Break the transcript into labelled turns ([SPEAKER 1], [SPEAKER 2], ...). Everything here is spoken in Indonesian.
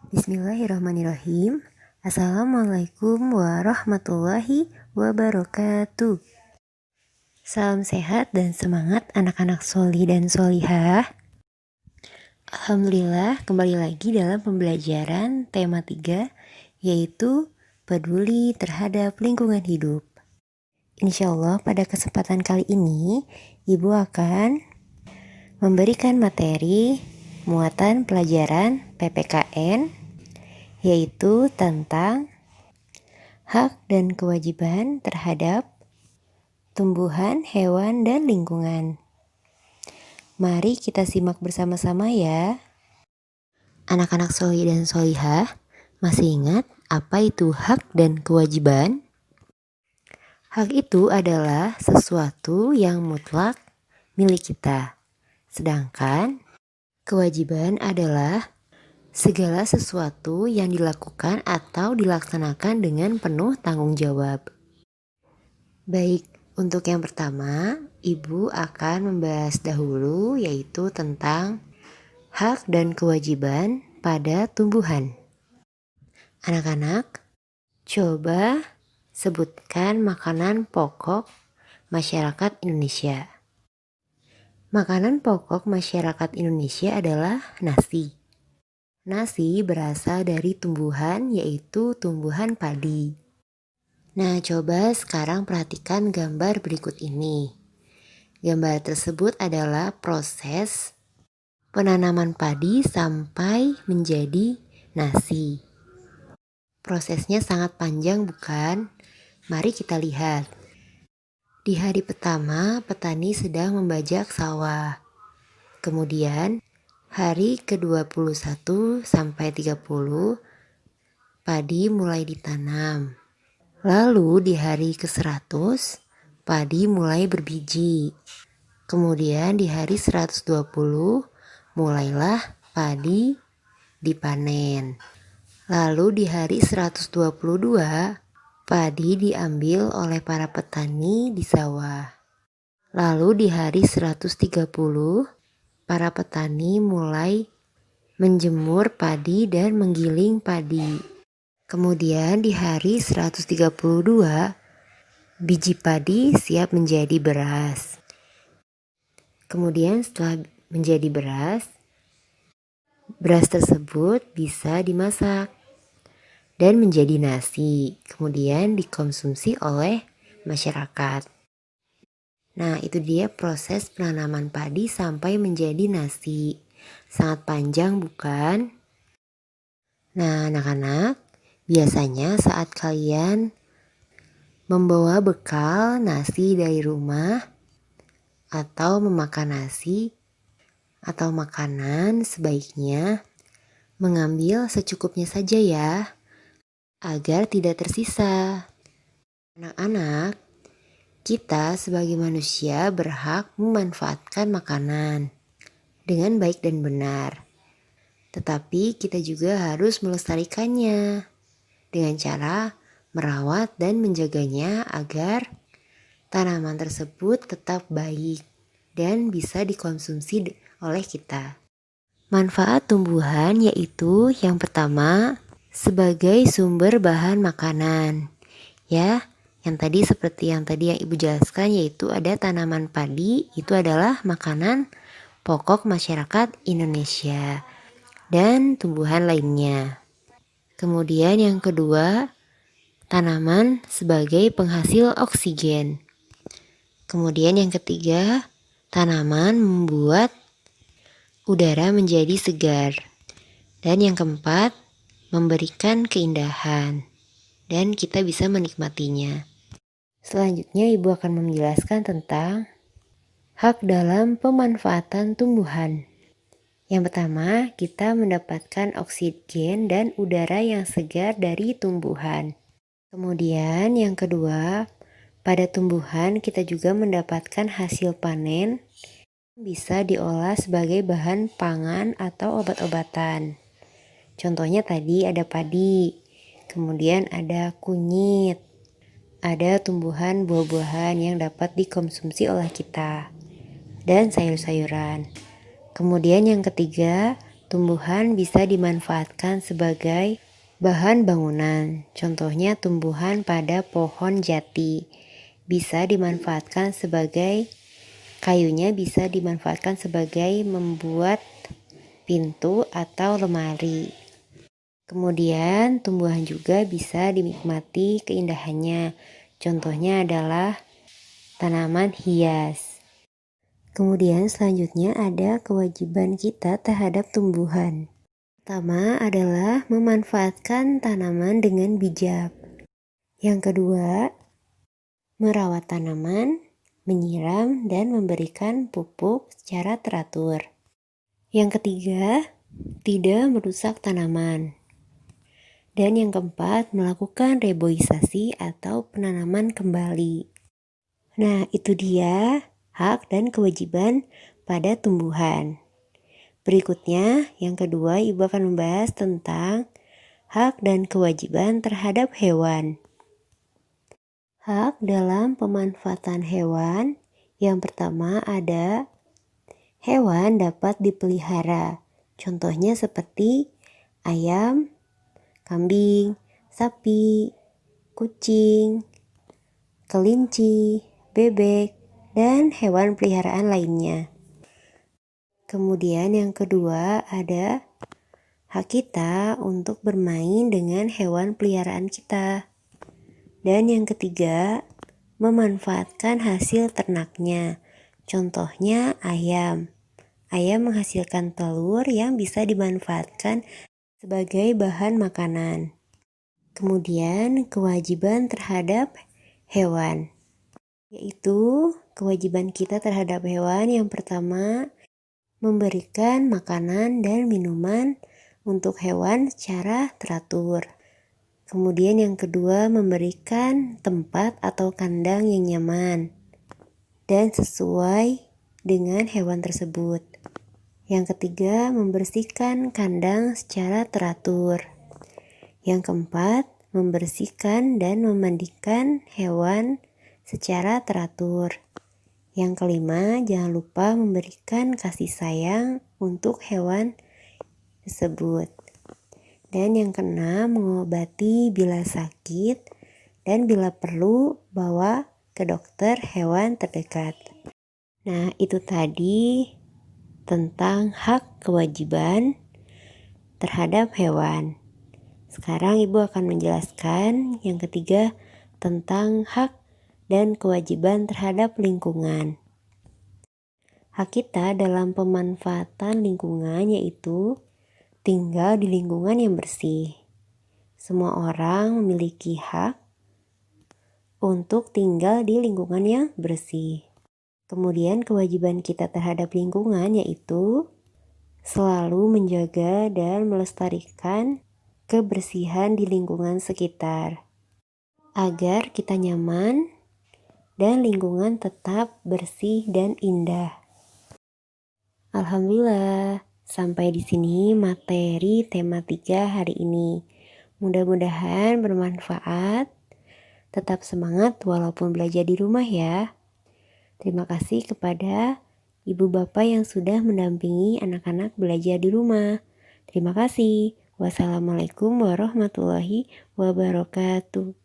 [SPEAKER 1] Bismillahirrahmanirrahim. Assalamualaikum warahmatullahi wabarakatuh. Salam sehat dan semangat anak-anak soli dan solihah. Alhamdulillah, kembali lagi dalam pembelajaran tema 3, yaitu peduli terhadap lingkungan hidup. Insya Allah pada kesempatan kali ini Ibu akan memberikan materi muatan pelajaran PPKN, yaitu tentang hak dan kewajiban terhadap tumbuhan, hewan, dan lingkungan. Mari kita simak bersama-sama ya. Anak-anak soli dan solihah, masih ingat apa itu hak dan kewajiban? Hak itu adalah sesuatu yang mutlak milik kita. Sedangkan kewajiban adalah segala sesuatu yang dilakukan atau dilaksanakan dengan penuh tanggung jawab. Baik, untuk yang pertama, Ibu akan membahas dahulu yaitu tentang hak dan kewajiban pada tumbuhan. Anak-anak, coba sebutkan makanan pokok masyarakat Indonesia. Makanan pokok masyarakat Indonesia adalah nasi. Nasi berasal dari tumbuhan, yaitu tumbuhan padi. Nah, coba sekarang perhatikan gambar berikut ini. Gambar tersebut adalah proses penanaman padi sampai menjadi nasi. Prosesnya sangat panjang, bukan? Mari kita lihat. Di hari pertama, petani sedang membajak sawah. Kemudian, hari ke-21 sampai 30, padi mulai ditanam. Lalu di hari ke-100, padi mulai berbiji. Kemudian di hari 120, mulailah padi dipanen. Lalu di hari 122, padi diambil oleh para petani di sawah. Lalu di hari 130, para petani mulai menjemur padi dan menggiling padi. Kemudian di hari 132, biji padi siap menjadi beras. Kemudian setelah menjadi beras, beras tersebut bisa dimasak dan menjadi nasi, kemudian dikonsumsi oleh masyarakat. Nah, itu dia proses penanaman padi sampai menjadi nasi. Sangat panjang, bukan? Nah, anak-anak, biasanya saat kalian membawa bekal nasi dari rumah atau memakan nasi atau makanan, sebaiknya mengambil secukupnya saja ya, agar tidak tersisa. Anak-anak, kita sebagai manusia berhak memanfaatkan makanan dengan baik dan benar. Tetapi kita juga harus melestarikannya dengan cara merawat dan menjaganya agar tanaman tersebut tetap baik dan bisa dikonsumsi oleh kita. Manfaat tumbuhan yaitu yang pertama, sebagai sumber bahan makanan. Ya, yang tadi seperti yang Ibu jelaskan, yaitu ada tanaman padi, itu adalah makanan pokok masyarakat Indonesia dan tumbuhan lainnya. Kemudian yang kedua, tanaman sebagai penghasil oksigen. Kemudian yang ketiga, tanaman membuat udara menjadi segar. Dan yang keempat, memberikan keindahan dan kita bisa menikmatinya. Selanjutnya Ibu akan menjelaskan tentang hak dalam pemanfaatan tumbuhan. Yang pertama, kita mendapatkan oksigen dan udara yang segar dari tumbuhan. Kemudian yang kedua, pada tumbuhan kita juga mendapatkan hasil panen bisa diolah sebagai bahan pangan atau obat-obatan. Contohnya tadi ada padi, kemudian ada kunyit, ada tumbuhan buah-buahan yang dapat dikonsumsi oleh kita, dan sayur-sayuran. Kemudian yang ketiga, tumbuhan bisa dimanfaatkan sebagai bahan bangunan. Contohnya tumbuhan pada pohon jati bisa dimanfaatkan sebagai kayunya bisa dimanfaatkan sebagai membuat pintu atau lemari. Kemudian tumbuhan juga bisa dinikmati keindahannya. Contohnya adalah tanaman hias. Kemudian selanjutnya ada kewajiban kita terhadap tumbuhan. Pertama adalah memanfaatkan tanaman dengan bijak. Yang kedua, merawat tanaman, menyiram dan memberikan pupuk secara teratur. Yang ketiga, tidak merusak tanaman. Dan yang keempat, melakukan reboisasi atau penanaman kembali. Nah, itu dia hak dan kewajiban pada tumbuhan. Berikutnya, yang kedua, Ibu akan membahas tentang hak dan kewajiban terhadap hewan. Hak dalam pemanfaatan hewan, yang pertama ada hewan dapat dipelihara. Contohnya seperti ayam, kambing, sapi, kucing, kelinci, bebek, dan hewan peliharaan lainnya. Kemudian yang kedua ada hak kita untuk bermain dengan hewan peliharaan kita. Dan yang ketiga, memanfaatkan hasil ternaknya. Contohnya ayam. Ayam menghasilkan telur yang bisa dimanfaatkan sebagai bahan makanan. Kemudian kewajiban terhadap hewan, yaitu kewajiban kita terhadap hewan yang pertama memberikan makanan dan minuman untuk hewan secara teratur. Kemudian yang kedua memberikan tempat atau kandang yang nyaman dan sesuai dengan hewan tersebut. Yang ketiga, membersihkan kandang secara teratur. Yang keempat, membersihkan dan memandikan hewan secara teratur. Yang kelima, jangan lupa memberikan kasih sayang untuk hewan tersebut. Dan yang keenam, mengobati bila sakit dan bila perlu bawa ke dokter hewan terdekat. Nah, itu tadi tentang hak kewajiban terhadap hewan. Sekarang Ibu akan menjelaskan yang ketiga tentang hak dan kewajiban terhadap lingkungan. Hak kita dalam pemanfaatan lingkungan yaitu tinggal di lingkungan yang bersih. Semua orang memiliki hak untuk tinggal di lingkungan yang bersih. Kemudian kewajiban kita terhadap lingkungan yaitu selalu menjaga dan melestarikan kebersihan di lingkungan sekitar agar kita nyaman dan lingkungan tetap bersih dan indah. Alhamdulillah, sampai di sini materi tema 3 hari ini. Mudah-mudahan bermanfaat. Tetap semangat walaupun belajar di rumah ya. Terima kasih kepada ibu bapak yang sudah mendampingi anak-anak belajar di rumah. Terima kasih. Wassalamualaikum warahmatullahi wabarakatuh.